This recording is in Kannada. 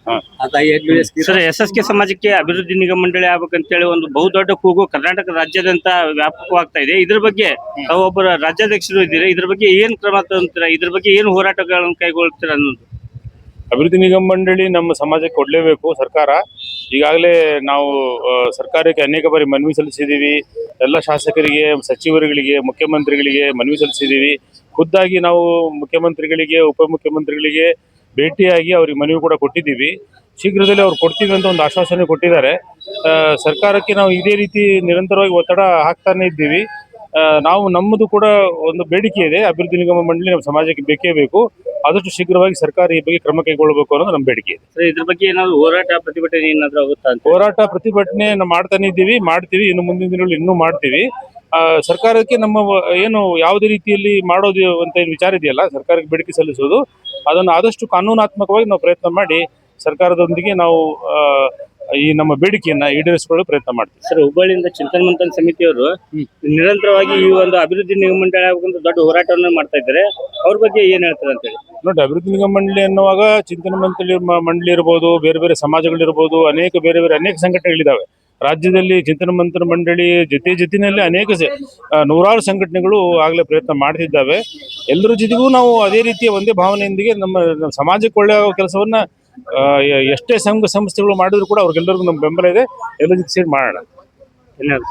ಹಾ. ಸರ್, SSK ಸಮಾಜಕ್ಕೆ ಅಭಿವೃದ್ಧಿ ನಿಗಮ ಮಂಡಳಿ ಆಗ್ಬೇಕಂತೇಳಿ ಒಂದು ಬಹುದೊಡ್ಡ ಕೂಗು ಕರ್ನಾಟಕ ರಾಜ್ಯಾದ್ಯಂತ ವ್ಯಾಪಕವಾಗ್ತಾ ಇದೆ. ಇದ್ರ ಬಗ್ಗೆ ತಾವೊಬ್ಬರ ರಾಜ್ಯಾಧ್ಯಕ್ಷರು ಇದ್ದೀರಿ, ಇದ್ರ ಬಗ್ಗೆ ಏನ್ ಕ್ರಮ ತಗೊಂತೀರಾ, ಇದ್ರ ಬಗ್ಗೆ ಏನು ಹೋರಾಟಗಳನ್ನು ಕೈಗೊಳ್ತೀರಾ ಅನ್ನೋದು? ಅಭಿವೃದ್ಧಿ ನಿಗಮ ಮಂಡಳಿ ನಮ್ಮ ಸಮಾಜಕ್ಕೆ ಕೊಡಲೇಬೇಕು ಸರ್ಕಾರ. ಈಗಾಗಲೇ ನಾವು ಸರ್ಕಾರಕ್ಕೆ ಅನೇಕ ಬಾರಿ ಮನವಿ ಸಲ್ಲಿಸಿದ್ದೀವಿ. ಎಲ್ಲ ಶಾಸಕರಿಗೆ, ಸಚಿವರುಗಳಿಗೆ, ಮುಖ್ಯಮಂತ್ರಿಗಳಿಗೆ ಮನವಿ ಸಲ್ಲಿಸಿದ್ದೀವಿ. ಖುದ್ದಾಗಿ ನಾವು ಮುಖ್ಯಮಂತ್ರಿಗಳಿಗೆ, ಉಪಮುಖ್ಯಮಂತ್ರಿಗಳಿಗೆ ಭೇಟಿಯಾಗಿ ಅವ್ರಿಗೆ ಮನವಿ ಕೂಡ ಕೊಟ್ಟಿದ್ದೀವಿ. ಶೀಘ್ರದಲ್ಲೇ ಅವ್ರು ಕೊಡ್ತೀವಿ ಅಂತ ಒಂದು ಆಶ್ವಾಸನೆ ಕೊಟ್ಟಿದ್ದಾರೆ. ಸರ್ಕಾರಕ್ಕೆ ನಾವು ಇದೇ ರೀತಿ ನಿರಂತರವಾಗಿ ಒತ್ತಡ ಹಾಕ್ತಾನೆ ಇದ್ದೀವಿ. ನಾವು ನಮ್ಮದು ಕೂಡ ಒಂದು ಬೇಡಿಕೆ ಇದೆ, ಅಭಿವೃದ್ಧಿ ನಿಗಮ ಮಂಡಳಿ ನಮ್ಮ ಸಮಾಜಕ್ಕೆ ಬೇಕೇ ಬೇಕು. ಆದಷ್ಟು ಶೀಘ್ರವಾಗಿ ಸರ್ಕಾರ ಈ ಬಗ್ಗೆ ಕ್ರಮ ಕೈಗೊಳ್ಳಬೇಕು ಅನ್ನೋದು ನಮ್ಮ ಬೇಡಿಕೆ ಇದೆ. ಸರ್, ಇದ್ರ ಬಗ್ಗೆ ಏನಾದ್ರು ಹೋರಾಟ ಪ್ರತಿಭಟನೆ ಏನಾದ್ರು ಆಗುತ್ತಾ ಅಂತ? ಹೋರಾಟ ಪ್ರತಿಭಟನೆ ನಾವು ಮಾಡ್ತಾನೆ ಇದ್ದೀವಿ, ಮಾಡ್ತೀವಿ, ಇನ್ನು ಮುಂದಿನ ದಿನಗಳಲ್ಲಿ ಇನ್ನೂ ಮಾಡ್ತೀವಿ. ಸರ್ಕಾರಕ್ಕೆ ನಮ್ಮ ಏನು ಯಾವುದೇ ರೀತಿಯಲ್ಲಿ ಮಾಡೋದು ಅಂತ ಏನು ವಿಚಾರ ಇದೆಯಲ್ಲ, ಸರ್ಕಾರಕ್ಕೆ ಬೇಡಿಕೆ ಸಲ್ಲಿಸೋದು, ಅದನ್ನು ಆದಷ್ಟು ಕಾನೂನಾತ್ಮಕವಾಗಿ ನಾವು ಪ್ರಯತ್ನ ಮಾಡಿ ಸರ್ಕಾರದೊಂದಿಗೆ ನಾವು ಈ ನಮ್ಮ ಬೇಡಿಕೆಯನ್ನ ಈಡೇರಿಸಿಕೊಳ್ಳಲು ಪ್ರಯತ್ನ ಮಾಡ್ತೀವಿ. ಸರ್, ಹುಬ್ಬಳ್ಳಿಯಿಂದ ಚಿಂತನ್ ಮಂಥನ್ ಸಮಿತಿಯವರು ನಿರಂತರವಾಗಿ ಈ ಒಂದು ಅಭಿವೃದ್ಧಿ ನಿಗಮ ಮಂಡಳಿ ಆಗಬೇಕಂತ ದೊಡ್ಡ ಹೋರಾಟವನ್ನು ಮಾಡ್ತಾ ಇದ್ದಾರೆ. ಅವ್ರ ಬಗ್ಗೆ ಏನ್ ಹೇಳ್ತಾರೆ ಅಂತ ಹೇಳಿ? ನೋಡಿ, ಅಭಿವೃದ್ಧಿ ನಿಗಮ ಮಂಡಳಿ ಅನ್ನುವಾಗ ಚಿಂತನ ಮಂಡಳಿ ಇರ್ಬೋದು, ಬೇರೆ ಬೇರೆ ಸಮಾಜಗಳಿರ್ಬೋದು, ಅನೇಕ ಸಂಘಟನೆಗಳಿದ್ದಾವೆ ರಾಜ್ಯದಲ್ಲಿ. ಚಿಂತನ ಮಂಥನ ಮಂಡಳಿ ಜೊತೆಯಲ್ಲಿ ಅನೇಕ ನೂರಾರು ಸಂಘಟನೆಗಳು ಆಗಲೇ ಪ್ರಯತ್ನ ಮಾಡ್ತಿದ್ದಾವೆ. ಎಲ್ಲರ ಜೊತೆಗೂ ನಾವು ಅದೇ ರೀತಿಯ ಒಂದೇ ಭಾವನೆಯೊಂದಿಗೆ ನಮ್ಮ ಸಮಾಜಕ್ಕೆ ಒಳ್ಳೆಯ ಕೆಲಸವನ್ನ ಎಷ್ಟೇ ಸಂಘ ಸಂಸ್ಥೆಗಳು ಮಾಡಿದ್ರು ಕೂಡ ಅವ್ರಿಗೆಲ್ಲರಿಗೂ ನಮ್ಮ ಬೆಂಬಲ ಇದೆ. ಎಲ್ಲರ ಜೊತೆ ಸೇರಿ ಮಾಡೋಣ. ಧನ್ಯವಾದ.